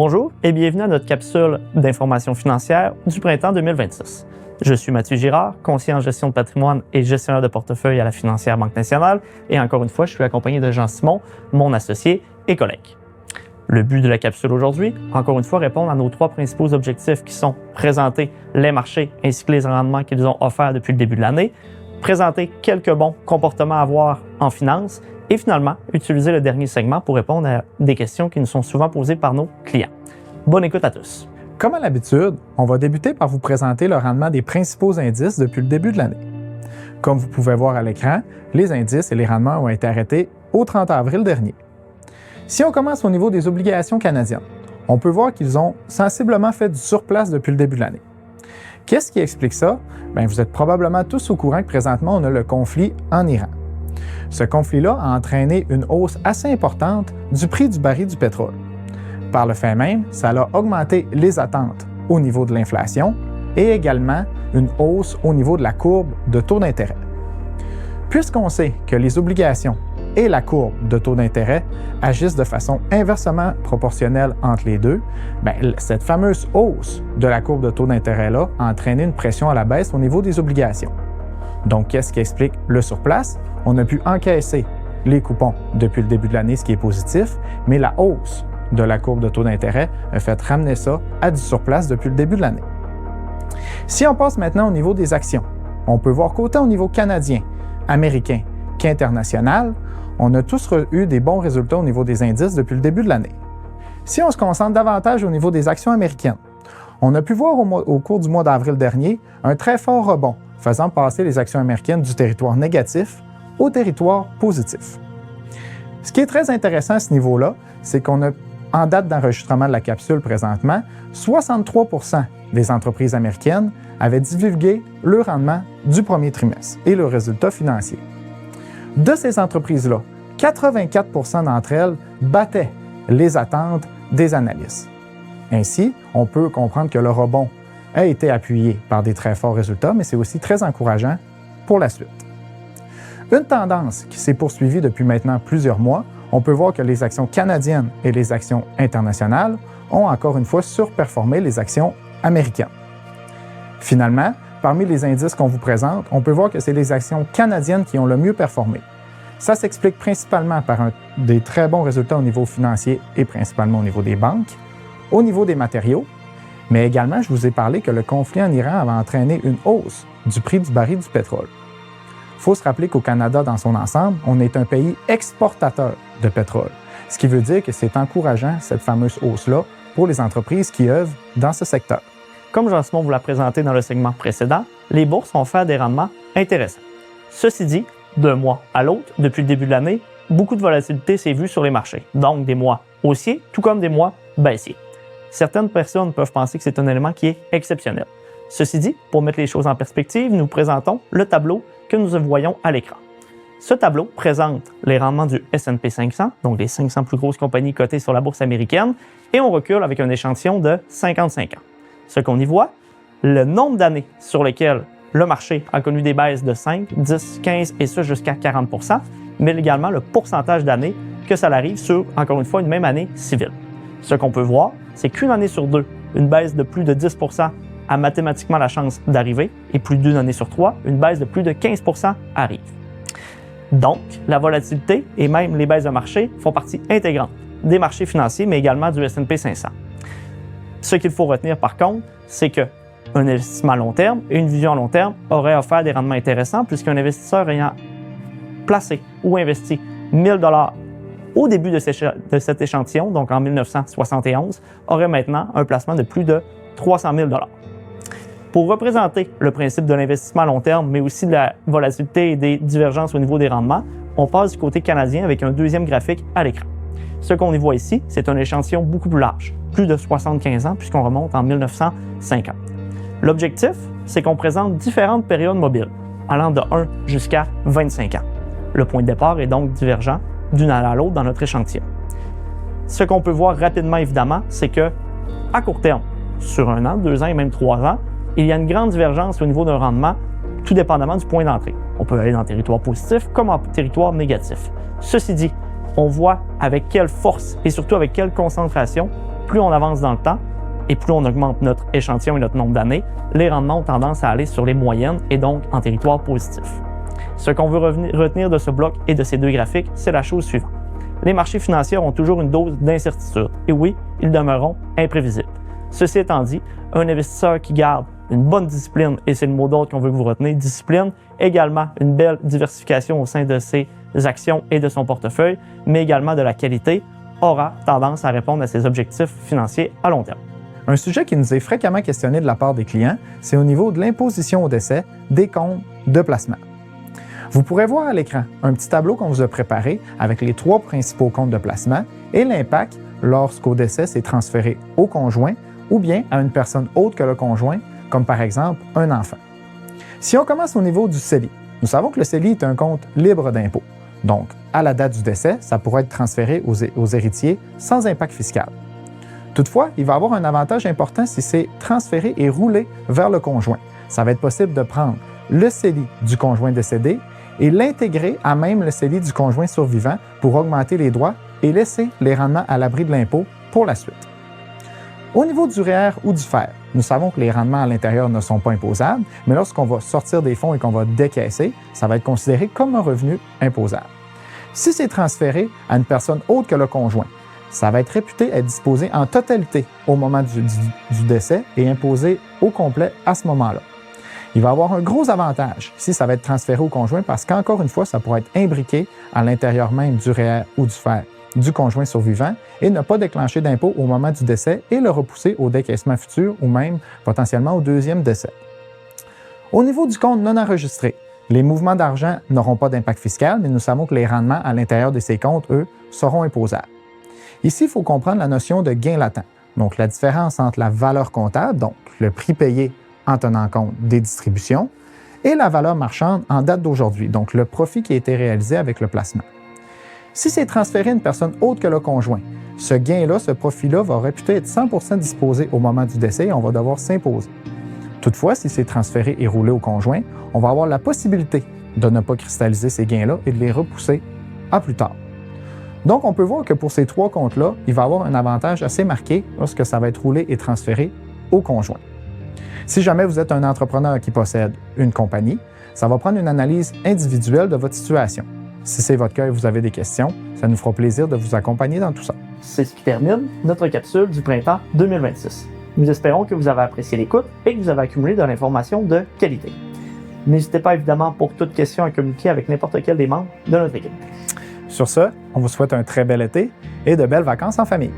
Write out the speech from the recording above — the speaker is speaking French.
Bonjour et bienvenue à notre capsule d'information financière du printemps 2026. Je suis Mathieu Girard, conseiller en gestion de patrimoine et gestionnaire de portefeuille à la Financière Banque Nationale et encore une fois, je suis accompagné de Jean Simon, mon associé et collègue. Le but de la capsule aujourd'hui, encore une fois, répondre à nos trois principaux objectifs qui sont présenter les marchés ainsi que les rendements qu'ils ont offerts depuis le début de l'année, présenter quelques bons comportements à avoir en finance et finalement, utiliser le dernier segment pour répondre à des questions qui nous sont souvent posées par nos clients. Bonne écoute à tous. Comme à l'habitude, on va débuter par vous présenter le rendement des principaux indices depuis le début de l'année. Comme vous pouvez voir à l'écran, les indices et les rendements ont été arrêtés au 30 avril dernier. Si on commence au niveau des obligations canadiennes, on peut voir qu'ils ont sensiblement fait du surplace depuis le début de l'année. Qu'est-ce qui explique ça? Bien, vous êtes probablement tous au courant que présentement, on a le conflit en Iran. Ce conflit-là a entraîné une hausse assez importante du prix du baril du pétrole. Par le fait même, ça a augmenté les attentes au niveau de l'inflation et également une hausse au niveau de la courbe de taux d'intérêt. Puisqu'on sait que les obligations et la courbe de taux d'intérêt agissent de façon inversement proportionnelle entre les deux, bien, cette fameuse hausse de la courbe de taux d'intérêt-là a entraîné une pression à la baisse au niveau des obligations. Donc, qu'est-ce qui explique le surplace? On a pu encaisser les coupons depuis le début de l'année, ce qui est positif, mais la hausse de la courbe de taux d'intérêt a fait ramener ça à du surplace depuis le début de l'année. Si on passe maintenant au niveau des actions, on peut voir qu'autant au niveau canadien, américain qu'international, on a tous eu des bons résultats au niveau des indices depuis le début de l'année. Si on se concentre davantage au niveau des actions américaines, on a pu voir au cours du mois d'avril dernier un très fort rebond, faisant passer les actions américaines du territoire négatif au territoire positif. Ce qui est très intéressant à ce niveau-là, c'est qu'on a, en date d'enregistrement de la capsule présentement, 63% des entreprises américaines avaient divulgué le rendement du premier trimestre et le résultat financier. De ces entreprises-là, 84% d'entre elles battaient les attentes des analystes. Ainsi, on peut comprendre que le rebond a été appuyé par des très forts résultats, mais c'est aussi très encourageant pour la suite. Une tendance qui s'est poursuivie depuis maintenant plusieurs mois, on peut voir que les actions canadiennes et les actions internationales ont encore une fois surperformé les actions américaines. Finalement, parmi les indices qu'on vous présente, on peut voir que c'est les actions canadiennes qui ont le mieux performé. Ça s'explique principalement par des très bons résultats au niveau financier et principalement au niveau des banques, au niveau des matériaux, mais également, je vous ai parlé que le conflit en Iran avait entraîné une hausse du prix du baril du pétrole. Il faut se rappeler qu'au Canada, dans son ensemble, on est un pays exportateur de pétrole, ce qui veut dire que c'est encourageant, cette fameuse hausse-là, pour les entreprises qui œuvrent dans ce secteur. Comme Jean-Simon vous l'a présenté dans le segment précédent, les bourses ont fait des rendements intéressants. Ceci dit, d'un mois à l'autre, depuis le début de l'année, beaucoup de volatilité s'est vue sur les marchés, donc des mois haussiers, tout comme des mois baissiers. Certaines personnes peuvent penser que c'est un élément qui est exceptionnel. Ceci dit, pour mettre les choses en perspective, nous présentons le tableau que nous voyons à l'écran. Ce tableau présente les rendements du S&P 500, donc les 500 plus grosses compagnies cotées sur la bourse américaine, et on recule avec un échantillon de 55 ans. Ce qu'on y voit, le nombre d'années sur lesquelles le marché a connu des baisses de 5, 10, 15 et ça jusqu'à 40 %, mais également le pourcentage d'années que ça arrive sur, encore une fois, une même année civile. Ce qu'on peut voir, c'est qu'une année sur deux, une baisse de plus de 10 % a mathématiquement la chance d'arriver, et plus d'une année sur trois, une baisse de plus de 15 % arrive. Donc, la volatilité et même les baisses de marché font partie intégrante des marchés financiers, mais également du S&P 500. Ce qu'il faut retenir par contre, c'est qu'un investissement à long terme et une vision à long terme auraient offert des rendements intéressants puisqu'un investisseur ayant placé ou investi 1 000 $ au début de cet échantillon, donc en 1971, aurait maintenant un placement de plus de 300 000 $. Pour représenter le principe de l'investissement à long terme, mais aussi de la volatilité et des divergences au niveau des rendements, on passe du côté canadien avec un deuxième graphique à l'écran. Ce qu'on y voit ici, c'est un échantillon beaucoup plus large, plus de 75 ans puisqu'on remonte en 1950. L'objectif, c'est qu'on présente différentes périodes mobiles, allant de 1 jusqu'à 25 ans. Le point de départ est donc divergent d'une année à l'autre dans notre échantillon. Ce qu'on peut voir rapidement, évidemment, c'est que à court terme, sur 1 an, 2 ans et même 3 ans, il y a une grande divergence au niveau d'un rendement, tout dépendamment du point d'entrée. On peut aller dans le territoire positif comme en territoire négatif. Ceci dit, on voit avec quelle force et surtout avec quelle concentration plus on avance dans le temps et plus on augmente notre échantillon et notre nombre d'années, les rendements ont tendance à aller sur les moyennes et donc en territoire positif. Ce qu'on veut retenir de ce bloc et de ces deux graphiques, c'est la chose suivante. Les marchés financiers ont toujours une dose d'incertitude. Et oui, ils demeureront imprévisibles. Ceci étant dit, un investisseur qui garde une bonne discipline, et c'est le mot d'ordre qu'on veut que vous retenez, discipline, également une belle diversification au sein de ses actions et de son portefeuille, mais également de la qualité, aura tendance à répondre à ses objectifs financiers à long terme. Un sujet qui nous est fréquemment questionné de la part des clients, c'est au niveau de l'imposition au décès des comptes de placement. Vous pourrez voir à l'écran un petit tableau qu'on vous a préparé avec les 3 principaux comptes de placement et l'impact lorsqu'au décès c'est transféré au conjoint ou bien à une personne autre que le conjoint, comme par exemple un enfant. Si on commence au niveau du CELI, nous savons que le CELI est un compte libre d'impôt. Donc, à la date du décès, ça pourrait être transféré aux héritiers sans impact fiscal. Toutefois, il va avoir un avantage important si c'est transféré et roulé vers le conjoint. Ça va être possible de prendre le CELI du conjoint décédé et l'intégrer à même le CELI du conjoint survivant pour augmenter les droits et laisser les rendements à l'abri de l'impôt pour la suite. Au niveau du REER ou du FER, nous savons que les rendements à l'intérieur ne sont pas imposables, mais lorsqu'on va sortir des fonds et qu'on va décaisser, ça va être considéré comme un revenu imposable. Si c'est transféré à une personne autre que le conjoint, ça va être réputé être disposé en totalité au moment du décès et imposé au complet à ce moment-là. Il va avoir un gros avantage si ça va être transféré au conjoint parce qu'encore une fois, ça pourrait être imbriqué à l'intérieur même du REER ou du FER du conjoint survivant et ne pas déclencher d'impôt au moment du décès et le repousser au décaissement futur ou même potentiellement au deuxième décès. Au niveau du compte non enregistré, les mouvements d'argent n'auront pas d'impact fiscal, mais nous savons que les rendements à l'intérieur de ces comptes, eux, seront imposables. Ici, il faut comprendre la notion de gain latent, donc la différence entre la valeur comptable, donc le prix payé en tenant compte des distributions, et la valeur marchande en date d'aujourd'hui, donc le profit qui a été réalisé avec le placement. Si c'est transféré à une personne autre que le conjoint, ce gain-là, ce profit-là va réputer être 100% disposé au moment du décès et on va devoir s'imposer. Toutefois, si c'est transféré et roulé au conjoint, on va avoir la possibilité de ne pas cristalliser ces gains-là et de les repousser à plus tard. Donc, on peut voir que pour ces 3 comptes-là, il va y avoir un avantage assez marqué lorsque ça va être roulé et transféré au conjoint. Si jamais vous êtes un entrepreneur qui possède une compagnie, ça va prendre une analyse individuelle de votre situation. Si c'est votre cas et vous avez des questions, ça nous fera plaisir de vous accompagner dans tout ça. C'est ce qui termine notre capsule du printemps 2026. Nous espérons que vous avez apprécié l'écoute et que vous avez accumulé de l'information de qualité. N'hésitez pas évidemment pour toute question à communiquer avec n'importe quel des membres de notre équipe. Sur ce, on vous souhaite un très bel été et de belles vacances en famille.